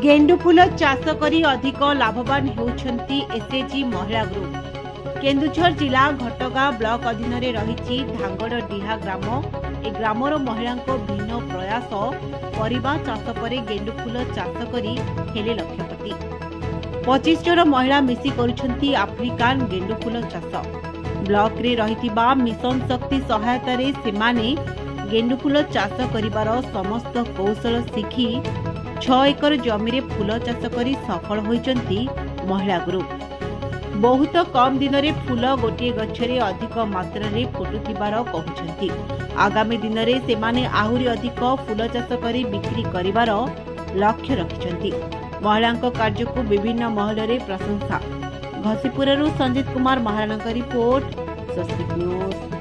गेंडु फूल चाष करी अधिक लाभवान होउछंती एसएचजी महिला ग्रुप। केन्दुझर जिला घटगाँ ब्लॉक अधीन रही धांगड़डीहा ग्राम। ए ग्रामर महिला भिन्न प्रयास परिबा चाष पर गेंडु फूल चाष करी हेले लक्षपति। 25 जन महिला मिसी करुछंती आफ्रिकान गेंडु फूल चाष। ब्लॉक रे रहितिबा मिशन शक्ति सहायता रे सेमाने गेंडु फूल चाष करिबार समस्त कौशल शिखी 6 एकर जमी फूल चाष करी सफल होइचंती महिला ग्रुप। बहुत कम दिन रे फूल गोटे गछरे अधिक मात्रा रे फुटुथिबार कहउछंती। आगामी दिन रे सेमाने आहुरी अधिक फूल चाष करी बिक्री करिबार लक्ष्य रखिछंती। महिलांक कार्य को विभिन्न महल रे प्रशंसा। घसीपुररू संजीत कुमार महाराणा रिपोर्ट, स्वस्तिक न्यूज।